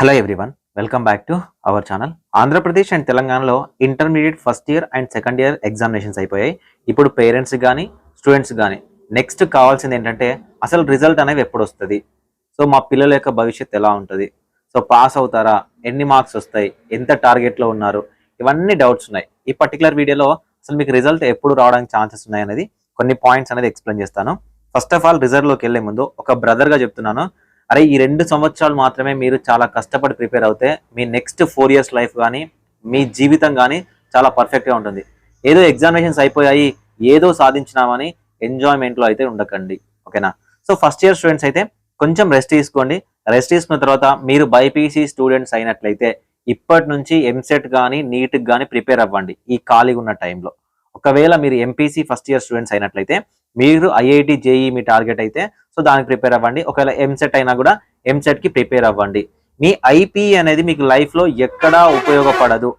Hello everyone, welcome back to our channel. Andhra Pradesh and తెలంగాణలో intermediate first year and second year examinations అయిపోయాయి. ఇప్పుడు parents కానీ students కానీ next కావాల్సింది ఏంటంటే అసలు రిజల్ట్ అనేవి ఎప్పుడు వస్తుంది, సో మా పిల్లల యొక్క భవిష్యత్తు ఎలా ఉంటుంది, సో పాస్ అవుతారా, ఎన్ని మార్క్స్ వస్తాయి, ఎంత టార్గెట్లో ఉన్నారు, ఇవన్నీ డౌట్స్ ఉన్నాయి. ఈ పర్టికులర్ వీడియోలో అసలు మీకు రిజల్ట్ ఎప్పుడు రావడానికి ఛాన్సెస్ ఉన్నాయి అనేది కొన్ని పాయింట్స్ అనేది ఎక్స్ప్లెయిన్ చేస్తాను. ఫస్ట్ ఆఫ్ ఆల్ రిజల్ట్లోకి వెళ్లే ముందు ఒక బ్రదర్గా చెప్తున్నాను, అరే ఈ 2 సంవత్సరాలు మాత్రమే మీరు చాలా కష్టపడి ప్రిపేర్ అవుతే మీ నెక్స్ట్ 4 ఇయర్స్ లైఫ్ కానీ మీ జీవితం కానీ చాలా పర్ఫెక్ట్గా ఉంటుంది. ఏదో ఎగ్జామినేషన్స్ అయిపోయాయి, ఏదో సాధించినామని ఎంజాయ్మెంట్లో అయితే ఉండకండి, ఓకేనా. సో ఫస్ట్ ఇయర్ స్టూడెంట్స్ అయితే కొంచెం రెస్ట్ తీసుకోండి. రెస్ట్ తీసుకున్న తర్వాత మీరు బైపీసీ స్టూడెంట్స్ అయినట్లయితే ఇప్పటి నుంచి ఎంసెట్ కానీ నీట్కి కానీ ప్రిపేర్ అవ్వండి ఈ ఖాళీగా ఉన్న టైంలో. ఒకవేళ మీరు ఎంపీసీ ఫస్ట్ ఇయర్ స్టూడెంట్స్ అయినట్లయితే మీరు ఐఐటి జేఈ మీ టార్గెట్ అయితే సో దానికి ప్రిపేర్ అవ్వండి. ఒకవేళ ఎంసెట్ అయినా కూడా ఎంసెట్కి ప్రిపేర్ అవ్వండి. మీ ఐపీ అనేది మీకు లైఫ్లో ఎక్కడా ఉపయోగపడదు.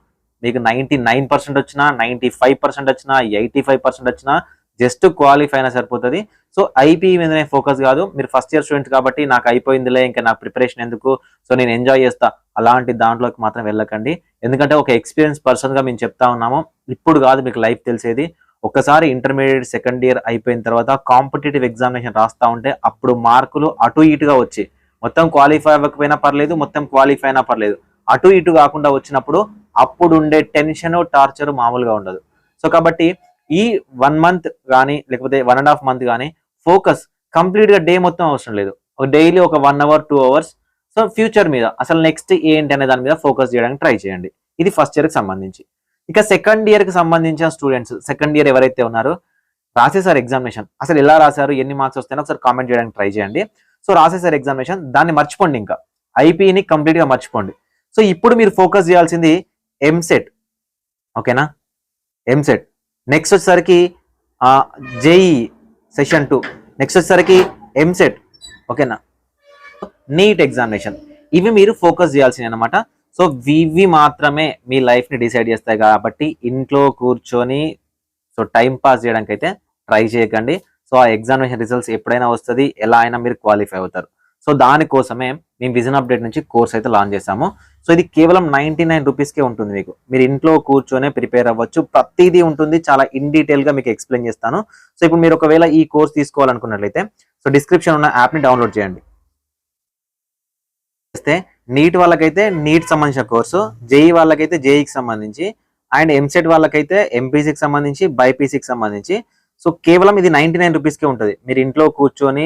మీకు 99% వచ్చినా, 95% వచ్చినా, 85% వచ్చినా జస్ట్ క్వాలిఫై అయినా సరిపోతుంది. సో ఐపీ మీదనే ఫోకస్ కాదు. మీరు ఫస్ట్ ఇయర్ స్టూడెంట్స్ కాబట్టి నాకు అయిపోయిందిలే, ఇంకా నాకు ప్రిపరేషన్ ఎందుకు, సో నేను ఎంజాయ్ చేస్తా, అలాంటి దాంట్లోకి మాత్రం వెళ్ళకండి. ఎందుకంటే ఒక ఎక్స్పీరియన్స్ పర్సన్గా మేము చెప్తా ఉన్నాము, ఇప్పుడు కాదు మీకు లైఫ్ తెలిసేది. ఒక్కసారి ఇంటర్మీడియట్ సెకండ్ ఇయర్ అయిపోయిన తర్వాత కాంపిటేటివ్ ఎగ్జామినేషన్ రాస్తా ఉంటే అప్పుడు మార్కులు అటు ఇటుగా వచ్చి మొత్తం క్వాలిఫై అవ్వకపోయినా పర్లేదు, మొత్తం క్వాలిఫై అయినా పర్లేదు, అటు ఇటు కాకుండా వచ్చినప్పుడు అప్పుడు ఉండే టెన్షన్ టార్చర్ మామూలుగా ఉండదు. సో కాబట్టి ఈ 1 మంత్ కానీ లేకపోతే 1.5 మంత్ కానీ ఫోకస్ కంప్లీట్గా డే మొత్తం అవసరం లేదు, డైలీ ఒక 1 అవర్ 2 అవర్స్ సో ఫ్యూచర్ మీద అసలు నెక్స్ట్ ఏంటి అనే దాని మీద ఫోకస్ చేయడానికి ట్రై చేయండి. ఇది ఫస్ట్ ఇయర్కి సంబంధించి. ఇక సెకండ్ ఇయర్కి సంబంధించిన స్టూడెంట్స్, సెకండ్ ఇయర్ ఎవరైతే ఉన్నారో రాసేసారు ఎగ్జామినేషన్, అసలు ఎలా రాశారు, ఎన్ని మార్క్స్ వస్తాయో ఒకసారి కామెంట్ చేయడానికి ట్రై చేయండి. సో రాసేసారు ఎగ్జామినేషన్, దాన్ని మర్చిపోండి, ఇంకా ఐపీని కంప్లీట్గా మర్చిపోండి. సో ఇప్పుడు మీరు ఫోకస్ చేయాల్సింది ఎంసెట్, ఓకేనా. ఎంసెట్ నెక్స్ట్ వచ్చేసరికి జేఈ సెషన్ 2, నెక్స్ట్ వచ్చేసరికి ఎంసెట్, ఓకేనా. నీట్ ఎగ్జామినేషన్, ఇవి మీరు ఫోకస్ చేయాల్సింది అనమాట. సో ఇవి మాత్రమే మీ లైఫ్ని డిసైడ్ చేస్తాయి కాబట్టి ఇంట్లో కూర్చొని సో టైం పాస్ చేయడానికి అయితే ట్రై చేయకండి. సో ఆ ఎగ్జామినేషన్ రిజల్ట్స్ ఎప్పుడైనా వస్తుంది, ఎలా అయినా మీరు క్వాలిఫై అవుతారు. సో దానికోసమే మేము విజన్ అప్డేట్ నుంచి కోర్స్ అయితే లాంచ్ చేసాము. సో ఇది కేవలం 99 రూపీస్కే ఉంటుంది. మీరు ఇంట్లో కూర్చొనే ప్రిపేర్ అవ్వచ్చు, ప్రతిదీ ఉంటుంది, చాలా ఇన్ డీటెయిల్గా మీకు ఎక్స్ప్లెయిన్ చేస్తాను. సో ఇప్పుడు మీరు ఒకవేళ ఈ కోర్స్ తీసుకోవాలనుకున్నట్లయితే సో డిస్క్రిప్షన్ ఉన్న యాప్ని డౌన్లోడ్ చేయండి. నీట్ వాళ్ళకైతే నీట్ సంబంధించిన కోర్సు, జేఈ వాళ్ళకైతే జేఈకి సంబంధించి, అండ్ ఎంసెట్ వాళ్ళకైతే ఎంపీసీకి సంబంధించి, బైపీసీకి సంబంధించి. సో కేవలం ఇది 99 రూపీస్కే ఉంటుంది. మీరు ఇంట్లో కూర్చొని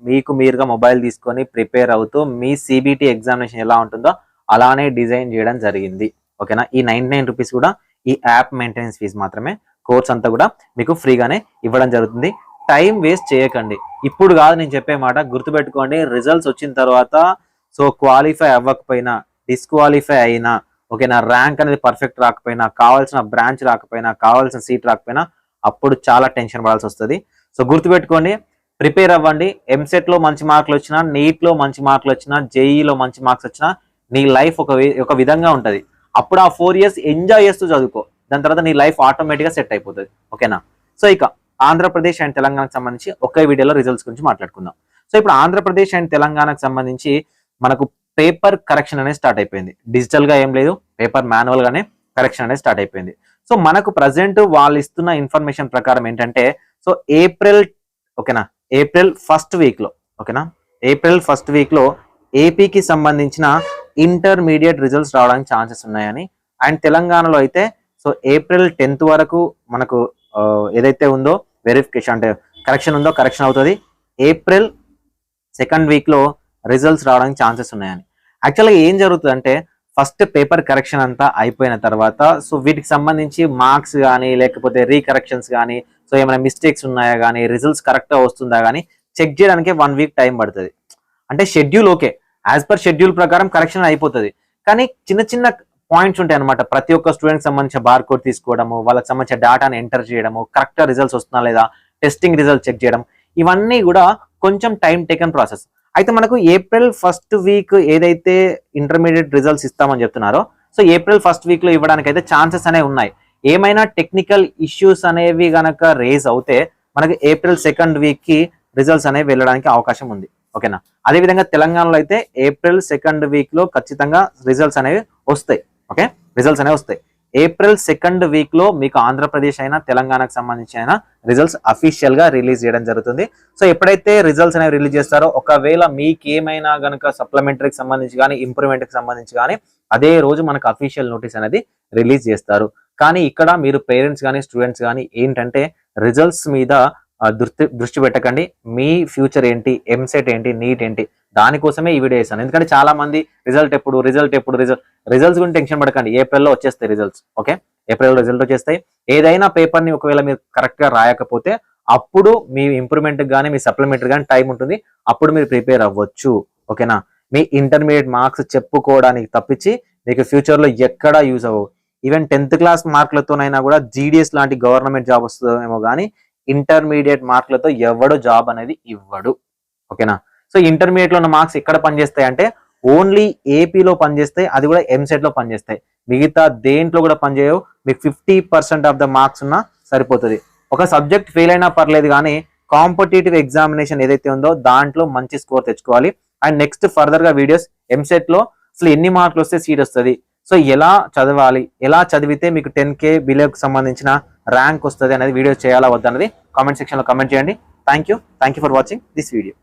మీకు మీరుగా మొబైల్ తీసుకొని ప్రిపేర్ అవుతూ మీ సిబిటి ఎగ్జామినేషన్ ఎలా ఉంటుందో అలానే డిజైన్ చేయడం జరిగింది, ఓకేనా. ఈ 99 రూపీస్ కూడా ఈ యాప్ మెయింటెనెన్స్ ఫీజు మాత్రమే. కోర్స్ అంతా కూడా మీకు ఫ్రీగానే ఇవ్వడం జరుగుతుంది. టైం వేస్ట్ చేయకండి. ఇప్పుడు కాదు నేను చెప్పే మాట, గుర్తుపెట్టుకోండి. రిజల్ట్స్ వచ్చిన తర్వాత సో క్వాలిఫై అవ్వకపోయినా, డిస్క్వాలిఫై అయినా, ఓకేనా, ర్యాంక్ అనేది పర్ఫెక్ట్ రాకపోయినా, కావాల్సిన బ్రాంచ్ రాకపోయినా, కావాల్సిన సీట్ రాకపోయినా అప్పుడు చాలా టెన్షన్ పడాల్సి వస్తుంది. సో గుర్తుపెట్టుకోండి, ప్రిపేర్ అవ్వండి. ఎంసెట్లో మంచి మార్కులు వచ్చినా, నీట్లో మంచి మార్కులు వచ్చినా, జేఈలో మంచి మార్క్స్ వచ్చినా నీ లైఫ్ ఒక విధంగా ఉంటుంది. అప్పుడు ఆ 4 ఇయర్స్ ఎంజాయ్ చేస్తూ చదువుకో, దాని తర్వాత నీ లైఫ్ ఆటోమేటిక్గా సెట్ అయిపోతుంది, ఓకేనా. సో ఇక ఆంధ్రప్రదేశ్ అండ్ తెలంగాణకు సంబంధించి ఒకే వీడియోలో రిజల్ట్స్ గురించి మాట్లాడుకుందాం. సో ఇప్పుడు ఆంధ్రప్రదేశ్ అండ్ తెలంగాణకు సంబంధించి మనకు పేపర్ కరెక్షన్ అనేది స్టార్ట్ అయిపోయింది. డిజిటల్గా ఏం లేదు, పేపర్ మాన్యువల్గానే కరెక్షన్ అనేది స్టార్ట్ అయిపోయింది. సో మనకు ప్రజెంట్ వాళ్ళు ఇస్తున్న ఇన్ఫర్మేషన్ ప్రకారం ఏంటంటే సో ఏప్రిల్ ఫస్ట్ వీక్లో, ఓకేనా, ఏప్రిల్ ఫస్ట్ వీక్లో ఏపీకి సంబంధించిన ఇంటర్మీడియట్ రిజల్ట్స్ రావడానికి ఛాన్సెస్ ఉన్నాయని, అండ్ తెలంగాణలో అయితే సో ఏప్రిల్ 10th వరకు మనకు ఏదైతే ఉందో వెరిఫికేషన్ అంటే కరెక్షన్ ఉందో కరెక్షన్ అవుతుంది. ఏప్రిల్ సెకండ్ వీక్లో రిజల్ట్స్ రావడానికి ఛాన్సెస్ ఉన్నాయని. యాక్చువల్గా ఏం జరుగుతుందంటే ఫస్ట్ పేపర్ కరెక్షన్ అంతా అయిపోయిన తర్వాత సో వీటికి సంబంధించి మార్క్స్ కానీ లేకపోతే రీకరెక్షన్స్ కానీ సో ఏమైనా మిస్టేక్స్ ఉన్నాయా కానీ రిజల్ట్స్ కరెక్ట్గా వస్తుందా కానీ చెక్ చేయడానికి 1 వీక్ టైం పడుతుంది. అంటే schedule okay, as per schedule ప్రకారం కరెక్షన్ అయిపోతుంది, కానీ చిన్న చిన్న పాయింట్స్ ఉంటాయి అనమాట. ప్రతి ఒక్క స్టూడెంట్కి సంబంధించిన బార్ కోడ్ తీసుకోవడము, వాళ్ళకి సంబంధించిన డేటాను ఎంటర్ చేయడము, కరెక్ట్గా రిజల్ట్స్ వస్తున్నా లేదా టెస్టింగ్ రిజల్ట్ చెక్ చేయడం, ఇవన్నీ కూడా కొంచెం టైం టేకన్ ప్రాసెస్. అయితే మనకు ఏప్రిల్ ఫస్ట్ వీక్ ఏదైతే ఇంటర్మీడియట్ రిజల్ట్స్ ఇస్తామని చెప్తున్నారో సో ఏప్రిల్ ఫస్ట్ వీక్లో ఇవ్వడానికి అయితే ఛాన్సెస్ అనేవి ఉన్నాయి. ఏమైనా టెక్నికల్ ఇష్యూస్ అనేవి గనక రేజ్ అవుతే మనకి ఏప్రిల్ సెకండ్ వీక్కి రిజల్ట్స్ అనేవి వెళ్ళడానికి అవకాశం ఉంది, ఓకేనా. అదేవిధంగా తెలంగాణలో అయితే ఏప్రిల్ 2nd వీక్ లో ఖచ్చితంగా రిజల్ట్స్ అనేవి వస్తాయి. ఓకే, రిజల్ట్స్ అనేవి వస్తాయి. ఏప్రిల్ 2nd వీక్ లో మీకు ఆంధ్రప్రదేశ్ అయినా తెలంగాణకు సంబంధించి అయినా రిజల్ట్స్ అఫీషియల్ గా రిలీజ్ చేయడం జరుగుతుంది. సో ఎప్పుడైతే రిజల్ట్స్ అనేవి రిలీజ్ చేస్తారో ఒకవేళ మీకు ఏమైనా గనుక సప్లిమెంటరీకి సంబంధించి కానీ ఇంప్రూవ్మెంట్ కి సంబంధించి కానీ అదే రోజు మనకు అఫీషియల్ నోటీస్ అనేది రిలీజ్ చేస్తారు. కానీ ఇక్కడ మీరు పేరెంట్స్ కానీ స్టూడెంట్స్ కానీ ఏంటంటే రిజల్ట్స్ మీద దృష్టి పెట్టకండి. మీ ఫ్యూచర్ ఏంటి, ఎంసెట్ ఏంటి, నీట్ ఏంటి, దానికోసమే ఈ వీడియో చేశాను. ఎందుకంటే చాలా మంది రిజల్ట్స్ గురించి టెన్షన్ పడకండి. ఏప్రిల్లో వచ్చేస్తాయి రిజల్ట్స్. ఓకే, ఏప్రిల్లో రిజల్ట్ వచ్చేస్తాయి. ఏదైనా పేపర్ ని ఒకవేళ మీరు కరెక్ట్ గా రాయకపోతే అప్పుడు మీ ఇంప్రూవ్మెంట్ కానీ మీ సప్లిమెంటరీ కానీ టైం ఉంటుంది, అప్పుడు మీరు ప్రిపేర్ అవ్వచ్చు. ఓకేనా, మీ ఇంటర్మీడియట్ మార్క్స్ చెప్పుకోవడానికి తప్పించి మీకు ఫ్యూచర్ లో ఎక్కడా యూజ్ అవ్వవు. ఈవెన్ 10th క్లాస్ మార్కులతోనైనా కూడా జీడిఎస్ లాంటి గవర్నమెంట్ జాబ్ వస్తుందేమో కానీ ఇంటర్మీడియట్ మార్కులతో ఎవడు జాబ్ అనేది ఇవ్వడు. ఓకేనా, సో ఇంటర్మీడియట్ లో ఉన్న మార్క్స్ ఎక్కడ పనిచేస్తాయి అంటే ఓన్లీ ఏపీలో పనిచేస్తాయి, అది కూడా ఎంసెట్ లో పనిచేస్తాయి. మిగతా దేంట్లో కూడా పనిచేయవు. మీకు 50% ఆఫ్ ద మార్క్స్ ఉన్నా సరిపోతుంది. ఒక సబ్జెక్ట్ ఫెయిల్ అయినా పర్లేదు కానీ కాంపిటేటివ్ ఎగ్జామినేషన్ ఏదైతే ఉందో దాంట్లో మంచి స్కోర్ తెచ్చుకోవాలి. అండ్ నెక్స్ట్ ఫర్దర్ గా వీడియోస్ ఎంసెట్ లో అసలు ఎన్ని మార్కులు వస్తే సీట్ వస్తుంది, సో ఎలా చదవాలి, ఎలా చదివితే మీకు 10K బిలోకి సంబంధించిన ర్యాంక్ వస్తుంది అనేది వీడియో చేయాలా వద్దన్నది కామెంట్ సెక్షన్ లో కామెంట్ చేయండి. Thank you for watching this video.